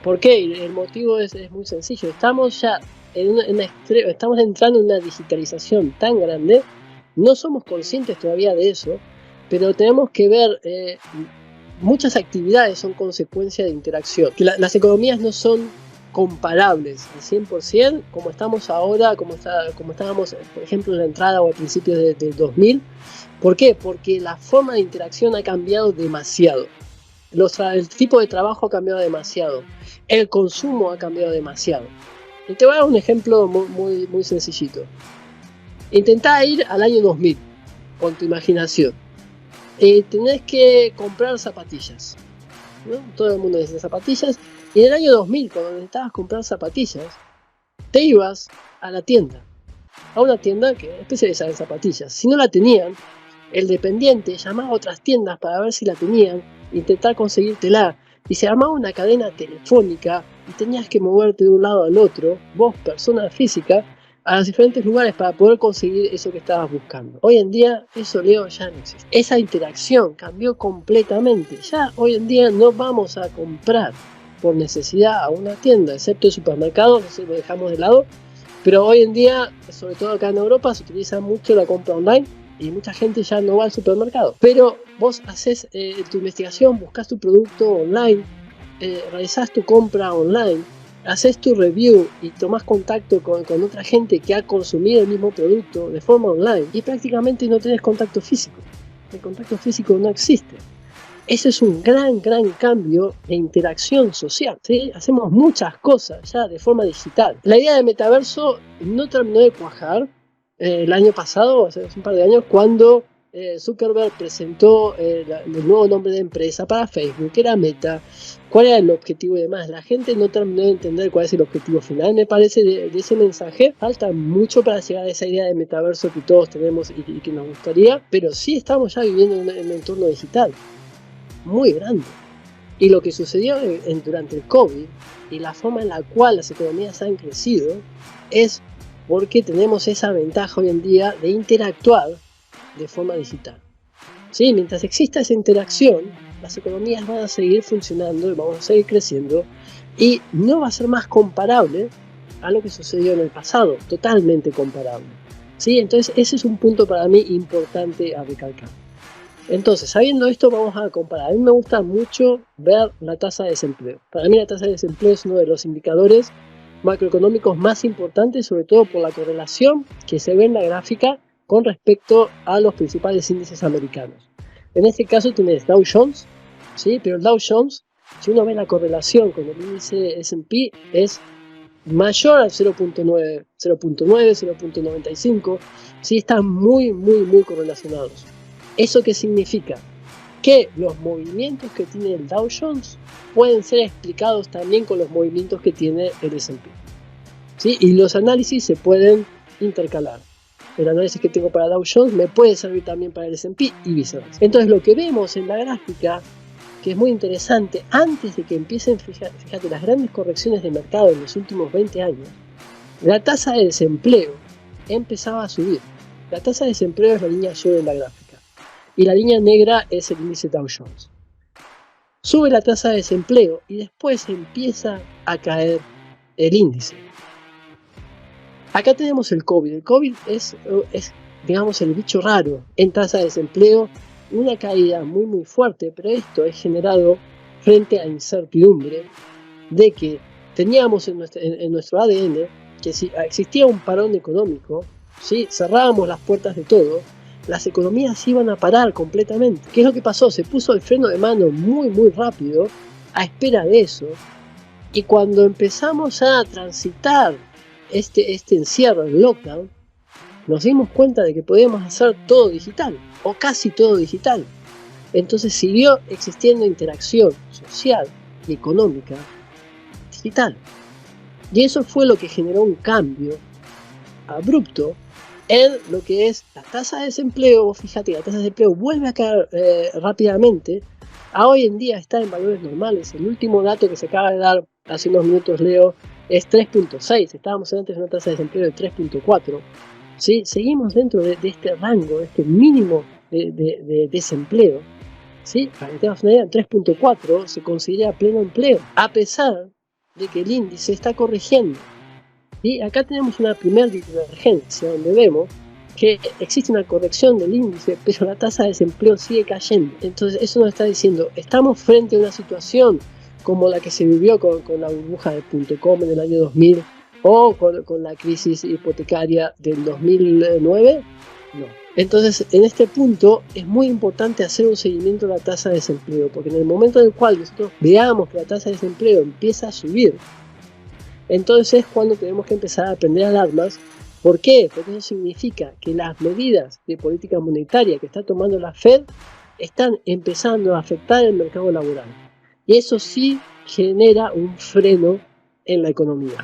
¿Por qué? El motivo es muy sencillo. Estamos ya estamos entrando en una digitalización tan grande, no somos conscientes todavía de eso, pero tenemos que ver, muchas actividades son consecuencia de interacción. Que las economías no son comparables al 100% como estamos ahora, como estábamos, por ejemplo, en la entrada o al principio del 2000. ¿Por qué? Porque la forma de interacción ha cambiado demasiado. El tipo de trabajo ha cambiado demasiado. El consumo ha cambiado demasiado. Y te voy a dar un ejemplo muy sencillito. Intentá ir al año 2000 con tu imaginación. Tenés que comprar zapatillas, ¿no? Todo el mundo necesita zapatillas. Y en el año 2000, cuando necesitabas comprar zapatillas, te ibas a la tienda, a una tienda que es especializada en zapatillas. Si no la tenían, el dependiente llamaba a otras tiendas para ver si la tenían, intentar conseguírtela, y se armaba una cadena telefónica y tenías que moverte de un lado al otro, vos, persona física, a los diferentes lugares para poder conseguir eso que estabas buscando. Hoy en día eso, Leo, ya no existe. Esa interacción cambió completamente. Ya hoy en día no vamos a comprar por necesidad a una tienda, excepto el supermercado, eso lo dejamos de lado. Pero hoy en día, sobre todo acá en Europa, se utiliza mucho la compra online y mucha gente ya no va al supermercado. Pero vos haces tu investigación, buscas tu producto online, realizás tu compra online, haces tu review y tomás contacto con otra gente que ha consumido el mismo producto de forma online y prácticamente no tenés contacto físico. El contacto físico no existe. Ese es un gran cambio de interacción social, ¿sí? Hacemos muchas cosas ya de forma digital. La idea de metaverso no terminó de cuajar el año pasado, hace un par de años, cuando Zuckerberg presentó el nuevo nombre de empresa para Facebook, que era Meta, cuál era el objetivo y demás. La gente no terminó de entender cuál es el objetivo final. Me parece de ese mensaje falta mucho para llegar a esa idea de metaverso que todos tenemos y que nos gustaría, pero sí estamos ya viviendo en un entorno digital muy grande. Y lo que sucedió durante el COVID y la forma en la cual las economías han crecido es porque tenemos esa ventaja hoy en día de interactuar de forma digital. ¿Sí? Mientras exista esa interacción, las economías van a seguir funcionando y vamos a seguir creciendo y no va a ser más comparable a lo que sucedió en el pasado, totalmente comparable. ¿Sí? Entonces ese es un punto para mí importante a recalcar. Entonces, sabiendo esto, vamos a comparar. A mí me gusta mucho ver la tasa de desempleo. Para mí la tasa de desempleo es uno de los indicadores macroeconómicos más importantes, sobre todo por la correlación que se ve en la gráfica con respecto a los principales índices americanos. En este caso tienes Dow Jones, ¿sí? Pero el Dow Jones, si uno ve la correlación con el índice S&P, es mayor al 0.9, 0.95, ¿sí? Están muy correlacionados. ¿Eso qué significa? Que los movimientos que tiene el Dow Jones pueden ser explicados también con los movimientos que tiene el S&P, ¿sí? Y los análisis se pueden intercalar. El análisis que tengo para Dow Jones me puede servir también para el S&P y viceversa. Entonces lo que vemos en la gráfica, que es muy interesante, antes de que empiecen, fíjate, las grandes correcciones de mercado en los últimos 20 años, la tasa de desempleo empezaba a subir. La tasa de desempleo es la línea azul en la gráfica. Y la línea negra es el índice Dow Jones. Sube la tasa de desempleo y después empieza a caer el índice. Acá tenemos el COVID. El COVID es digamos, el bicho raro en tasa de desempleo, una caída muy fuerte, pero esto es generado frente a incertidumbre de que teníamos en nuestro ADN que si existía un parón económico, ¿sí? Cerrábamos las puertas de todo, las economías iban a parar completamente. ¿Qué es lo que pasó? Se puso el freno de mano muy rápido a espera de eso, y cuando empezamos a transitar este encierro, el lockdown, nos dimos cuenta de que podíamos hacer todo digital, o casi todo digital. Entonces siguió existiendo interacción social y económica digital. Y eso fue lo que generó un cambio abrupto en lo que es la tasa de desempleo. Fíjate, la tasa de desempleo vuelve a caer rápidamente. A hoy en día está en valores normales. El último dato que se acaba de dar hace unos minutos, Leo, es 3.6. Estábamos antes en una tasa de desempleo de 3.4. ¿Sí? Seguimos dentro de este rango, de este mínimo de desempleo. ¿Sí? Para que tengas una idea, 3.4 se considera pleno empleo, a pesar de que el índice está corrigiendo. Y acá tenemos una primera divergencia donde vemos que existe una corrección del índice, pero la tasa de desempleo sigue cayendo. Entonces eso nos está diciendo, estamos frente a una situación como la que se vivió con la burbuja de .com en el año 2000 o con la crisis hipotecaria del 2009. No. Entonces, en este punto es muy importante hacer un seguimiento de la tasa de desempleo, porque en el momento en el cual nosotros veamos que la tasa de desempleo empieza a subir, entonces es cuando tenemos que empezar a prender alarmas. ¿Por qué? Porque eso significa que las medidas de política monetaria que está tomando la Fed están empezando a afectar el mercado laboral. Y eso sí genera un freno en la economía.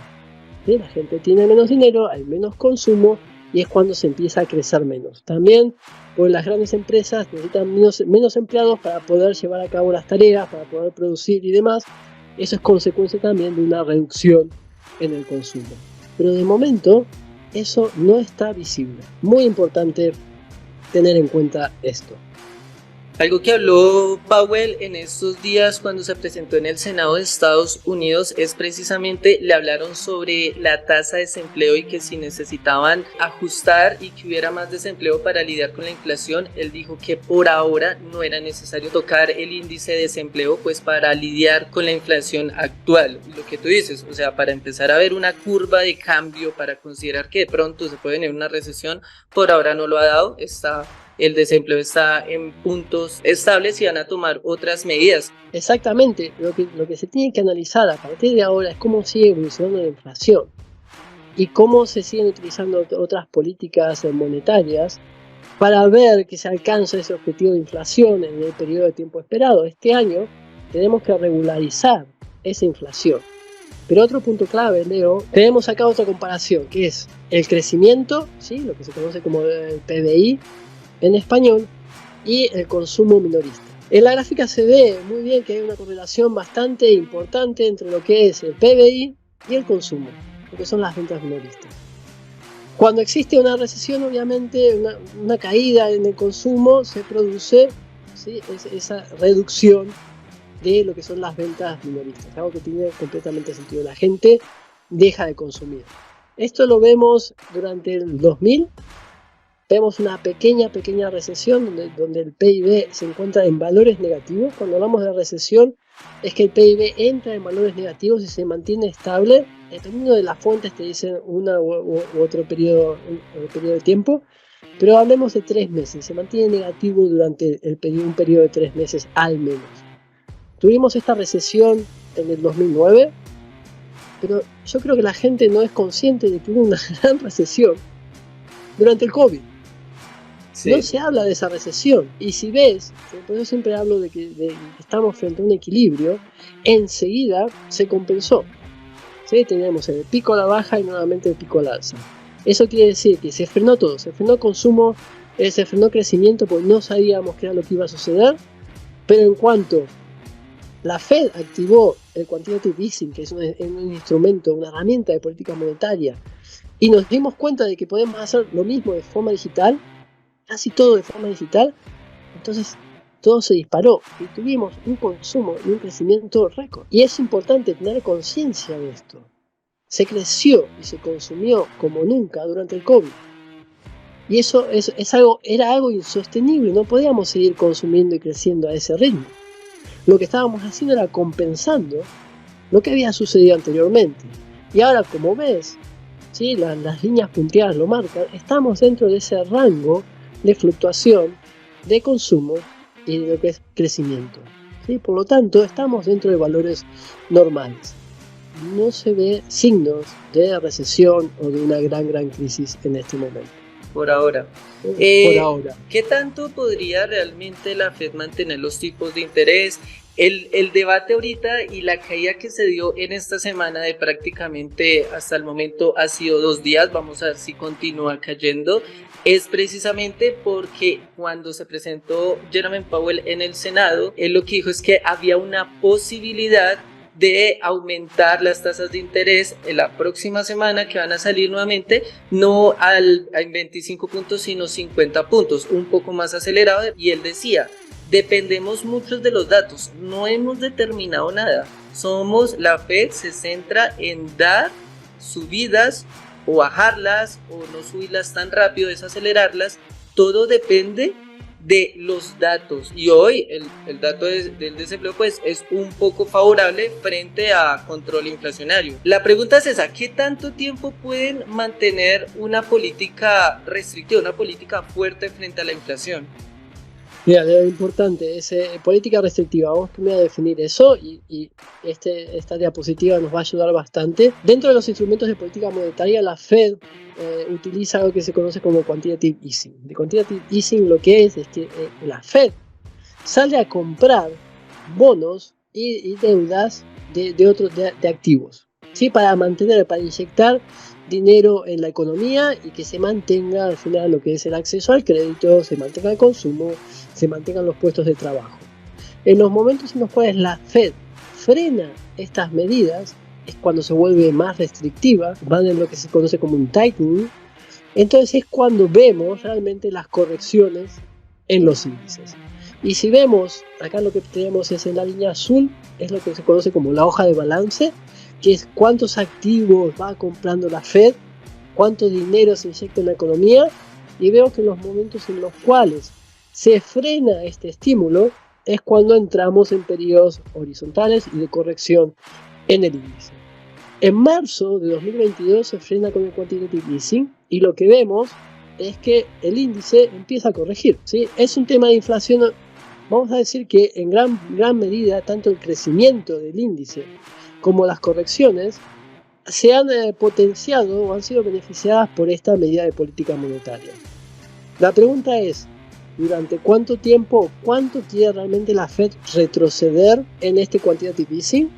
¿Sí? La gente tiene menos dinero, hay menos consumo y es cuando se empieza a crecer menos. También, pues las grandes empresas necesitan menos empleados para poder llevar a cabo las tareas, para poder producir y demás. Eso es consecuencia también de una reducción en el consumo. Pero de momento eso no está visible. Muy importante tener en cuenta esto. Algo que habló Powell en estos días cuando se presentó en el Senado de Estados Unidos es precisamente, le hablaron sobre la tasa de desempleo y que si necesitaban ajustar y que hubiera más desempleo para lidiar con la inflación, él dijo que por ahora no era necesario tocar el índice de desempleo pues para lidiar con la inflación actual. Lo que tú dices, o sea, para empezar a ver una curva de cambio, para considerar que de pronto se puede venir una recesión, por ahora no lo ha dado, el desempleo está en puntos estables y van a tomar otras medidas. Exactamente, lo que se tiene que analizar a partir de ahora es cómo sigue evolucionando la inflación y cómo se siguen utilizando otras políticas monetarias para ver que se alcanza ese objetivo de inflación en el periodo de tiempo esperado. Este año tenemos que regularizar esa inflación. Pero otro punto clave, Leo, tenemos acá otra comparación, que es el crecimiento, ¿sí? Lo que se conoce como el PBI, en español, y el consumo minorista. En la gráfica se ve muy bien que hay una correlación bastante importante entre lo que es el PBI y el consumo, lo que son las ventas minoristas. Cuando existe una recesión, obviamente, una caída en el consumo, se produce, ¿sí?, esa reducción de lo que son las ventas minoristas, algo que tiene completamente sentido. La gente deja de consumir. Esto lo vemos durante el 2000. Vemos una pequeña recesión donde el PIB se encuentra en valores negativos. Cuando hablamos de recesión es que el PIB entra en valores negativos y se mantiene estable. Dependiendo de las fuentes te dicen una u otro periodo de tiempo. Pero hablemos de 3 meses. Se mantiene negativo durante un periodo de 3 meses al menos. Tuvimos esta recesión en el 2009. Pero yo creo que la gente no es consciente de que hubo una gran recesión durante el COVID. Sí. No se habla de esa recesión. Y si ves, por eso siempre hablo de que estamos frente a un equilibrio, enseguida se compensó. ¿Sí? Teníamos el pico a la baja y nuevamente el pico al alza. Eso quiere decir que se frenó todo, se frenó consumo, se frenó crecimiento porque no sabíamos qué era lo que iba a suceder. Pero en cuanto la Fed activó el quantitative easing, que es un instrumento, una herramienta de política monetaria, y nos dimos cuenta de que podemos hacer lo mismo de forma digital, casi todo de forma digital, entonces todo se disparó y tuvimos un consumo y un crecimiento récord. Y es importante tener conciencia de esto. Se creció y se consumió como nunca durante el COVID. Y eso era algo insostenible, no podíamos seguir consumiendo y creciendo a ese ritmo. Lo que estábamos haciendo era compensando lo que había sucedido anteriormente. Y ahora, como ves, ¿sí?, las líneas punteadas lo marcan, estamos dentro de ese rango de fluctuación, de consumo y de lo que es crecimiento. ¿Sí? Por lo tanto, estamos dentro de valores normales. No se ve signos de recesión o de una gran crisis en este momento. Por ahora. Por ahora. ¿Qué tanto podría realmente la Fed mantener los tipos de interés? El debate ahorita y la caída que se dio en esta semana de prácticamente hasta el momento ha sido 2 días, vamos a ver si continúa cayendo, es precisamente porque cuando se presentó Jerome Powell en el Senado, él lo que dijo es que había una posibilidad de aumentar las tasas de interés en la próxima semana, que van a salir nuevamente, no a 25 puntos, sino 50 puntos, un poco más acelerado. Y él decía, dependemos mucho de los datos, no hemos determinado nada. La Fed se centra en dar subidas o bajarlas o no subirlas tan rápido, desacelerarlas. Todo depende de los datos, y hoy el dato del desempleo pues es un poco favorable frente a control inflacionario. La pregunta es esa: ¿qué tanto tiempo pueden mantener una política restrictiva, una política fuerte frente a la inflación? Mira, lo importante es política restrictiva. Vamos primero a definir eso y esta diapositiva nos va a ayudar bastante. Dentro de los instrumentos de política monetaria, la Fed utiliza algo que se conoce como quantitative easing. De quantitative easing lo que es que la Fed sale a comprar bonos y deudas de activos, ¿sí? Para inyectar dinero en la economía y que se mantenga al final lo que es el acceso al crédito, se mantenga el consumo, se mantengan los puestos de trabajo. En los momentos en los cuales la Fed frena estas medidas, es cuando se vuelve más restrictiva, van en lo que se conoce como un tightening. Entonces es cuando vemos realmente las correcciones en los índices. Y si vemos, acá lo que tenemos es en la línea azul, es lo que se conoce como la hoja de balance, que es cuántos activos va comprando la Fed, cuánto dinero se inyecta en la economía, y vemos que en los momentos en los cuales se frena este estímulo es cuando entramos en periodos horizontales y de corrección en el índice. En marzo de 2022 se frena con el quantitative easing y lo que vemos es que el índice empieza a corregir, ¿sí? Es un tema de inflación. Vamos a decir que en gran medida tanto el crecimiento del índice como las correcciones se han potenciado o han sido beneficiadas por esta medida de política monetaria. La pregunta es: ¿durante cuánto tiempo, cuánto quiere realmente la Fed retroceder en este quantitative easing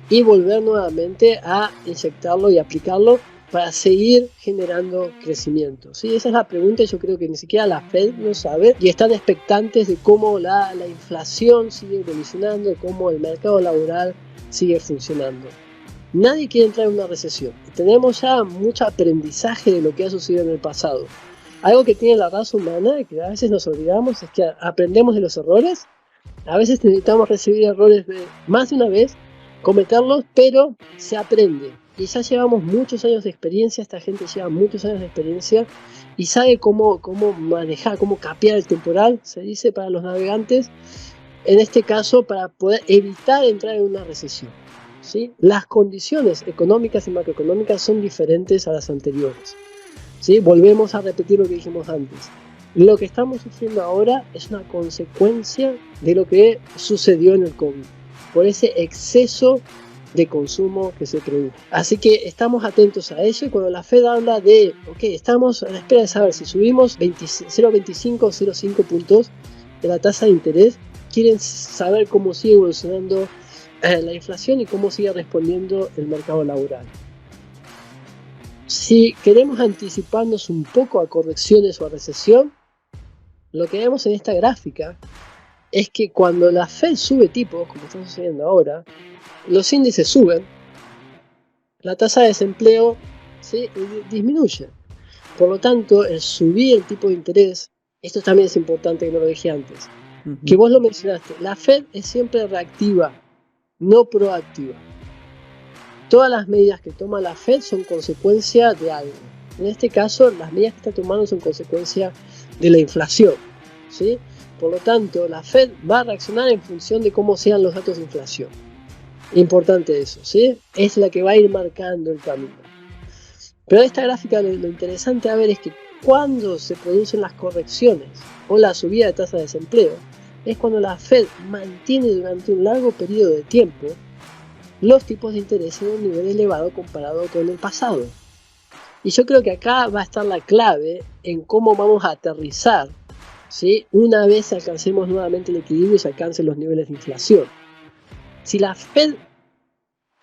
y volver nuevamente a inyectarlo y aplicarlo para seguir generando crecimiento? ¿Sí? Esa es la pregunta, y yo creo que ni siquiera la Fed lo sabe y están expectantes de cómo la inflación sigue evolucionando, de cómo el mercado laboral sigue funcionando. Nadie quiere entrar en una recesión. Tenemos ya mucho aprendizaje de lo que ha sucedido en el pasado. Algo que tiene la raza humana y que a veces nos olvidamos es que aprendemos de los errores. A veces necesitamos recibir errores más de una vez, cometerlos, pero se aprende. Y ya llevamos muchos años de experiencia, esta gente lleva muchos años de experiencia y sabe cómo manejar, cómo capear el temporal, se dice para los navegantes, en este caso para poder evitar entrar en una recesión, ¿sí? Las condiciones económicas y macroeconómicas son diferentes a las anteriores, ¿sí? Volvemos a repetir lo que dijimos antes. Lo que estamos sufriendo ahora es una consecuencia de lo que sucedió en el COVID, por ese exceso de consumo que se produjo. Así que estamos atentos a eso, y cuando la Fed habla de, estamos a la espera de saber si subimos 0,25 o 0,5 puntos de la tasa de interés, quieren saber cómo sigue evolucionando la inflación y cómo sigue respondiendo el mercado laboral. Si queremos anticiparnos un poco a correcciones o a recesión, lo que vemos en esta gráfica es que cuando la Fed sube tipos, como está sucediendo ahora, los índices suben, la tasa de desempleo disminuye. Por lo tanto, el subir el tipo de interés, esto también es importante, que no lo dije antes, que vos lo mencionaste, la Fed es siempre reactiva, no proactiva. Todas las medidas que toma la Fed son consecuencia de algo. En este caso, las medidas que está tomando son consecuencia de la inflación, ¿sí? Por lo tanto, la Fed va a reaccionar en función de cómo sean los datos de inflación. Importante eso, ¿sí? Es la que va a ir marcando el camino. Pero esta gráfica lo interesante a ver es que cuando se producen las correcciones o la subida de tasa de desempleo, es cuando la Fed mantiene durante un largo periodo de tiempo los tipos de interés en un nivel elevado comparado con el pasado. Y yo creo que acá va a estar la clave en cómo vamos a aterrizar, ¿sí? Una vez alcancemos nuevamente el equilibrio y se alcancen los niveles de inflación. Si la Fed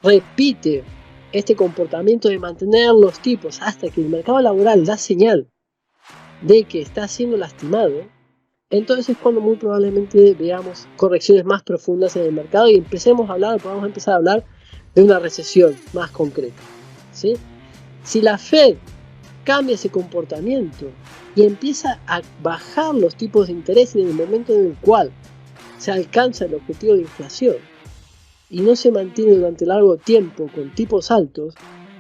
repite este comportamiento de mantener los tipos hasta que el mercado laboral da señal de que está siendo lastimado, entonces es cuando muy probablemente veamos correcciones más profundas en el mercado y podamos empezar a hablar de una recesión más concreta, ¿sí? Si la Fed cambia ese comportamiento y empieza a bajar los tipos de interés en el momento en el cual se alcanza el objetivo de inflación y no se mantiene durante largo tiempo con tipos altos,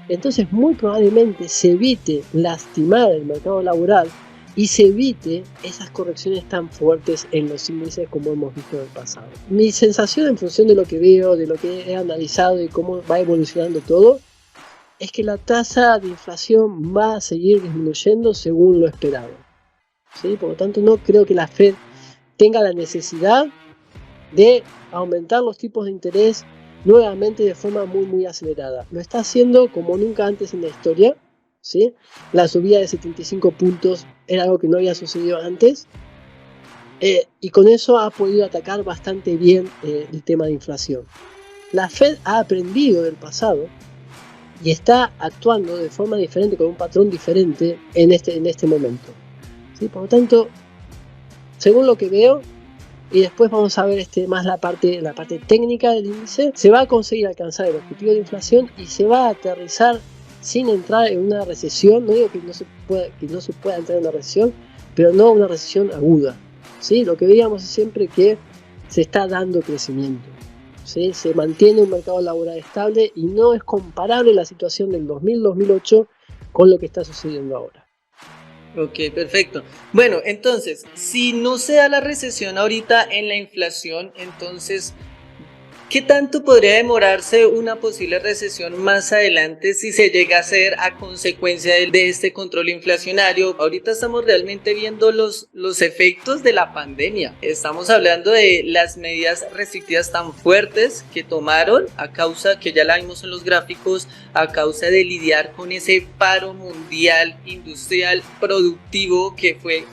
entonces muy probablemente se evite lastimar el mercado laboral y se evite esas correcciones tan fuertes en los índices como hemos visto en el pasado. Mi sensación en función de lo que veo, de lo que he analizado y cómo va evolucionando todo, es que la tasa de inflación va a seguir disminuyendo según lo esperado. ¿Sí? Por lo tanto, no creo que la Fed tenga la necesidad de aumentar los tipos de interés nuevamente de forma muy acelerada. Lo está haciendo como nunca antes en la historia, ¿sí? La subida de 75 puntos era algo que no había sucedido antes, y con eso ha podido atacar bastante bien el tema de inflación. La Fed ha aprendido del pasado y está actuando de forma diferente, con un patrón diferente en este momento, ¿sí? Por lo tanto, según lo que veo, y después vamos a ver más la parte técnica del índice, se va a conseguir alcanzar el objetivo de inflación y se va a aterrizar sin entrar en una recesión. No digo que no se pueda entrar en una recesión, pero no una recesión aguda, ¿sí? Lo que veíamos es siempre que se está dando crecimiento, ¿sí? Se mantiene un mercado laboral estable y no es comparable la situación del 2000-2008 con lo que está sucediendo ahora. Ok, perfecto. Bueno, entonces, si no se da la recesión ahorita en la inflación, entonces, ¿qué tanto podría demorarse una posible recesión más adelante si se llega a hacer a consecuencia de este control inflacionario? Ahorita estamos realmente viendo los efectos de la pandemia. Estamos hablando de las medidas restrictivas tan fuertes que tomaron a causa, que ya la vimos en los gráficos, a causa de lidiar con ese paro mundial, industrial, productivo, que fue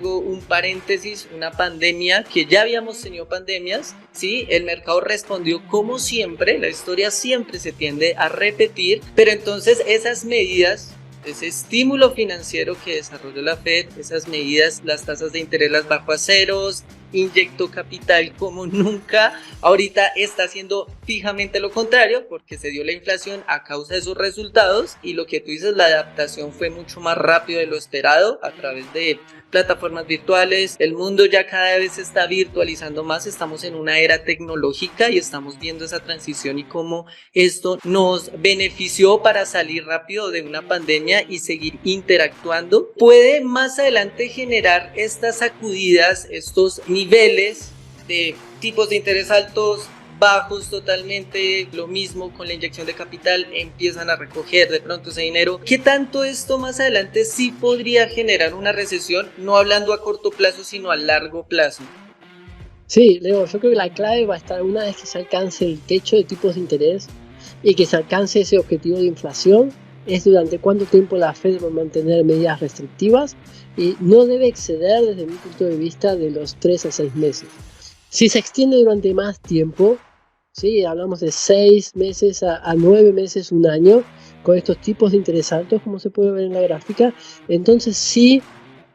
un paréntesis, una pandemia, que ya habíamos tenido pandemias, ¿sí? El mercado respondió como siempre, la historia siempre se tiende a repetir, pero entonces esas medidas, ese estímulo financiero que desarrolló la Fed, esas medidas, las tasas de interés las bajó a ceros, inyectó capital como nunca, ahorita está haciendo fijamente lo contrario porque se dio la inflación a causa de sus resultados, y lo que tú dices, la adaptación fue mucho más rápido de lo esperado a través de plataformas virtuales. El mundo ya cada vez se está virtualizando más, estamos en una era tecnológica y estamos viendo esa transición y cómo esto nos benefició para salir rápido de una pandemia y seguir interactuando. Puede más adelante generar estas sacudidas, estos niveles de tipos de interés altos, bajos totalmente, lo mismo con la inyección de capital, empiezan a recoger de pronto ese dinero. ¿Qué tanto esto más adelante sí podría generar una recesión, no hablando a corto plazo, sino a largo plazo? Sí, Leo, yo creo que la clave va a estar una vez que se alcance el techo de tipos de interés y que se alcance ese objetivo de inflación, es durante cuánto tiempo la Fed va a mantener medidas restrictivas, y no debe exceder desde mi punto de vista de los 3 a 6 meses. Si se extiende durante más tiempo, ¿sí? Hablamos de 6 meses a 9 meses, un año, con estos tipos de interés altos, como se puede ver en la gráfica, entonces sí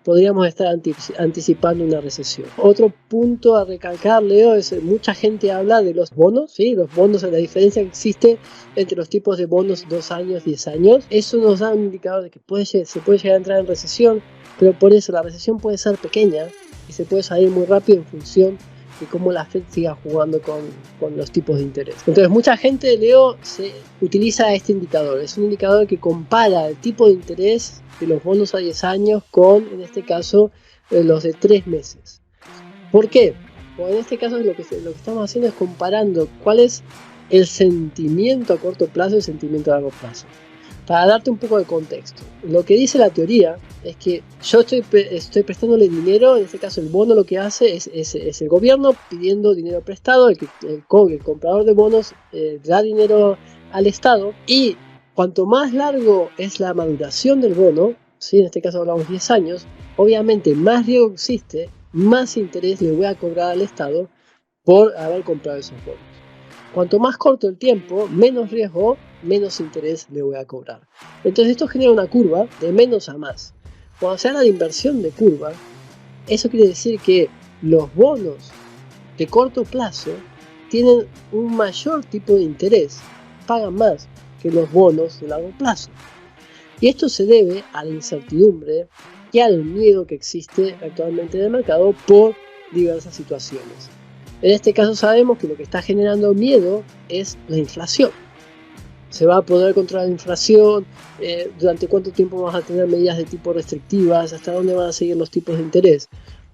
podríamos estar anticipando una recesión. Otro punto a recalcar, Leo, es mucha gente habla de los bonos, ¿sí? Los bonos, la diferencia que existe entre los tipos de bonos 2 años, 10 años. Eso nos da un indicador de que se puede llegar a entrar en recesión, pero por eso la recesión puede ser pequeña y se puede salir muy rápido en función de cómo la Fed siga jugando con los tipos de interés. Entonces mucha gente, Leo, utiliza este indicador. Es un indicador que compara el tipo de interés de los bonos a 10 años con, en este caso, los de 3 meses. ¿Por qué? Porque en este caso lo que estamos haciendo es comparando cuál es el sentimiento a corto plazo y el sentimiento a largo plazo. Para darte un poco de contexto, lo que dice la teoría es que yo estoy prestándole dinero, en este caso el bono lo que hace es el gobierno pidiendo dinero prestado, el comprador de bonos da dinero al Estado, y cuanto más largo es la maduración del bono, ¿sí? En este caso hablamos 10 años, obviamente más riesgo existe, más interés le voy a cobrar al Estado por haber comprado esos bonos. Cuanto más corto el tiempo, menos riesgo, menos interés le voy a cobrar. Entonces esto genera una curva de menos a más. Cuando se habla de inversión de curva, eso quiere decir que los bonos de corto plazo tienen un mayor tipo de interés, pagan más que los bonos de largo plazo. Y esto se debe a la incertidumbre y al miedo que existe actualmente en el mercado por diversas situaciones. En este caso sabemos que lo que está generando miedo es la inflación. ¿Se va a poder controlar la inflación? ¿Durante cuánto tiempo vamos a tener medidas de tipo restrictivas? ¿Hasta dónde van a seguir los tipos de interés?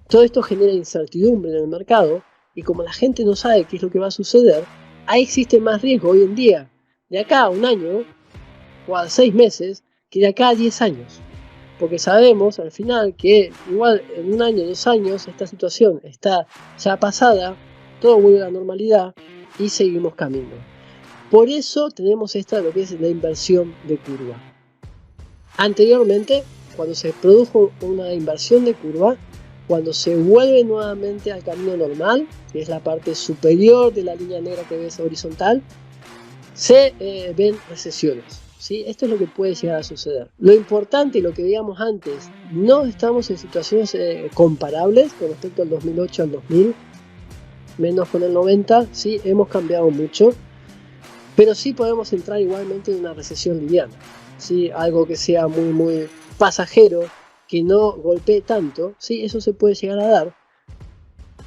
Todo esto genera incertidumbre en el mercado y como la gente no sabe qué es lo que va a suceder, ahí existe más riesgo hoy en día de acá a un año o a 6 meses que de acá a 10 años. Porque sabemos al final que igual en un año, 2 años, esta situación está ya pasada, todo vuelve a la normalidad y seguimos camino. Por eso tenemos lo que es la inversión de curva. Anteriormente, cuando se produjo una inversión de curva, cuando se vuelve nuevamente al camino normal, que es la parte superior de la línea negra que ves horizontal, se ven recesiones. ¿Sí? Esto es lo que puede llegar a suceder. Lo importante y lo que veíamos antes, no estamos en situaciones comparables con respecto al 2008 al 2000, menos con el 90, sí, hemos cambiado mucho, pero sí podemos entrar igualmente en una recesión liviana, ¿sí? Algo que sea muy, muy pasajero, que no golpee tanto, sí, eso se puede llegar a dar,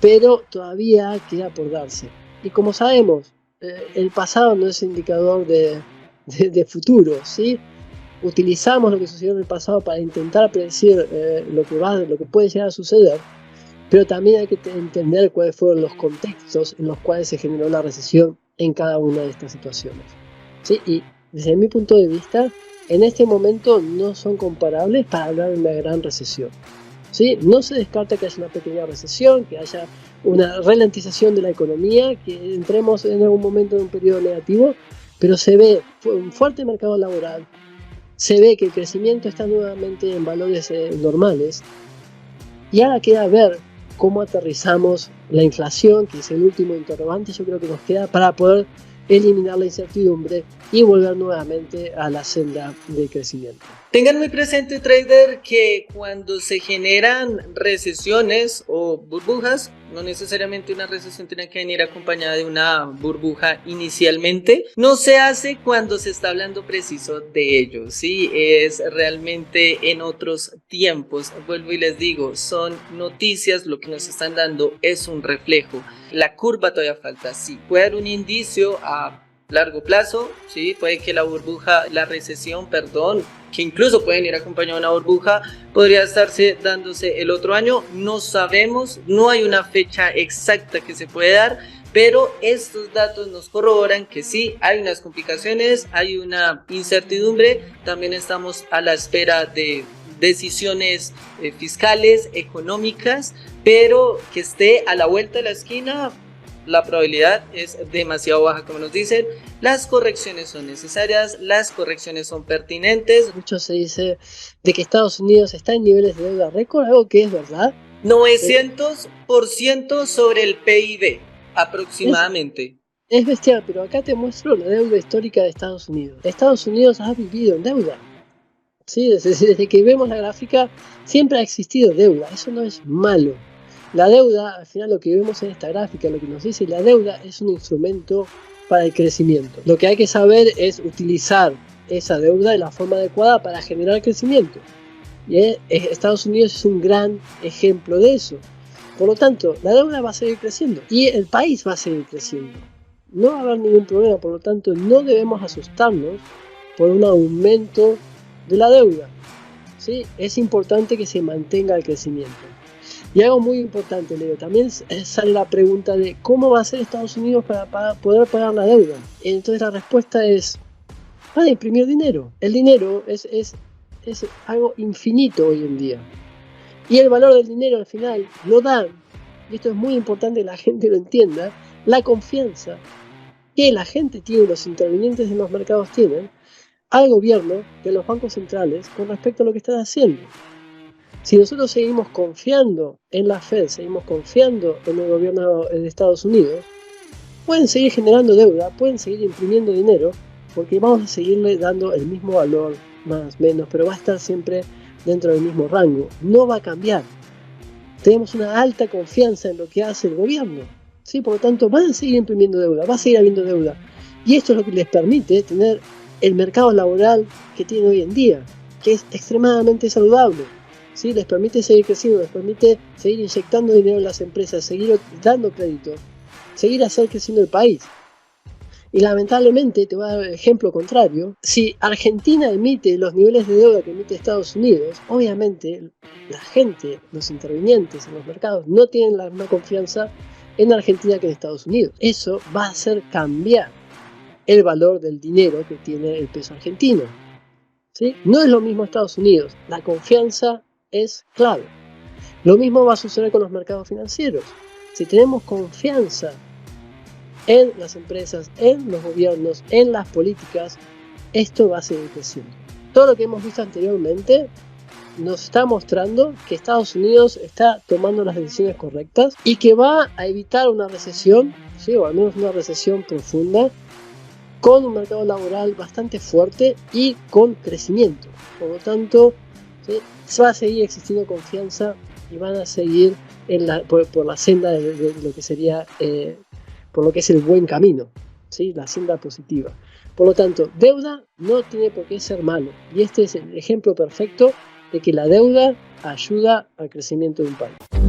pero todavía queda por darse. Y como sabemos, el pasado no es indicador de futuro, ¿sí? Utilizamos lo que sucedió en el pasado para intentar predecir lo que puede llegar a suceder, pero también hay que entender cuáles fueron los contextos en los cuales se generó la recesión en cada una de estas situaciones, ¿sí? Y desde mi punto de vista, en este momento no son comparables para hablar de una gran recesión, ¿sí? No se descarta que haya una pequeña recesión, que haya una ralentización de la economía, que entremos en algún momento en un periodo negativo, pero se ve un fuerte mercado laboral, se ve que el crecimiento está nuevamente en valores normales, y ahora queda ver cómo aterrizamos la inflación, que es el último interrogante, yo creo que nos queda para poder eliminar la incertidumbre y volver nuevamente a la senda de crecimiento. Tengan muy presente, trader, que cuando se generan recesiones o burbujas, no necesariamente una recesión tiene que venir acompañada de una burbuja inicialmente, no se hace cuando se está hablando preciso de ello, ¿sí? Es realmente en otros tiempos. Vuelvo y les digo, son noticias, lo que nos están dando es un reflejo. La curva todavía falta, sí, puede dar un indicio a largo plazo, sí, puede que la recesión, que incluso pueden ir acompañado de una burbuja, podría estarse dándose el otro año, no sabemos, no hay una fecha exacta que se puede dar, pero estos datos nos corroboran que sí, hay unas complicaciones, hay una incertidumbre, también estamos a la espera de decisiones fiscales, económicas, pero que esté a la vuelta de la esquina, la probabilidad es demasiado baja, como nos dicen. Las correcciones son necesarias, las correcciones son pertinentes. Mucho se dice de que Estados Unidos está en niveles de deuda récord, algo que es verdad. 900% sobre el PIB, aproximadamente. Es bestial, pero acá te muestro la deuda histórica de Estados Unidos. Estados Unidos ha vivido en deuda. ¿Sí? Desde que vemos la gráfica, siempre ha existido deuda. Eso no es malo. La deuda, al final lo que vemos en esta gráfica, lo que nos dice, la deuda es un instrumento para el crecimiento. Lo que hay que saber es utilizar esa deuda de la forma adecuada para generar crecimiento. Y Estados Unidos es un gran ejemplo de eso. Por lo tanto, la deuda va a seguir creciendo y el país va a seguir creciendo. No va a haber ningún problema, por lo tanto, no debemos asustarnos por un aumento de la deuda, ¿sí? Es importante que se mantenga el crecimiento. Y algo muy importante, Leo, también sale la pregunta de cómo va a ser Estados Unidos para poder pagar la deuda. Entonces la respuesta es, van a imprimir dinero. El dinero es algo infinito hoy en día. Y el valor del dinero al final lo dan, y esto es muy importante que la gente lo entienda, la confianza que la gente tiene, los intervinientes en los mercados tienen, al gobierno de los bancos centrales con respecto a lo que están haciendo. Si nosotros seguimos confiando en la Fed, seguimos confiando en el gobierno de Estados Unidos, pueden seguir generando deuda, pueden seguir imprimiendo dinero, porque vamos a seguirle dando el mismo valor, más o menos, pero va a estar siempre dentro del mismo rango, no va a cambiar. Tenemos una alta confianza en lo que hace el gobierno, ¿sí? Por lo tanto van a seguir imprimiendo deuda, va a seguir habiendo deuda, y esto es lo que les permite tener el mercado laboral que tienen hoy en día, que es extremadamente saludable. ¿Sí? Les permite seguir creciendo, les permite seguir inyectando dinero en las empresas, seguir dando crédito. seguir hacer creciendo el país. Y lamentablemente, te voy a dar el ejemplo contrario, si Argentina emite los niveles de deuda que emite Estados Unidos, obviamente la gente, los intervinientes en los mercados, no tienen la misma confianza en Argentina que en Estados Unidos. Eso va a hacer cambiar el valor del dinero que tiene el peso argentino. ¿Sí? No es lo mismo Estados Unidos, la confianza es clave. Lo mismo va a suceder con los mercados financieros. Si tenemos confianza en las empresas, en los gobiernos, en las políticas, esto va a seguir creciendo. Todo lo que hemos visto anteriormente nos está mostrando que Estados Unidos está tomando las decisiones correctas y que va a evitar una recesión, ¿sí? O al menos una recesión profunda, con un mercado laboral bastante fuerte y con crecimiento. Por lo tanto, ¿sí? Va a seguir existiendo confianza y van a seguir por la senda de lo que sería, por lo que es el buen camino, ¿sí? La senda positiva. Por lo tanto, deuda no tiene por qué ser malo. Y este es el ejemplo perfecto de que la deuda ayuda al crecimiento de un país.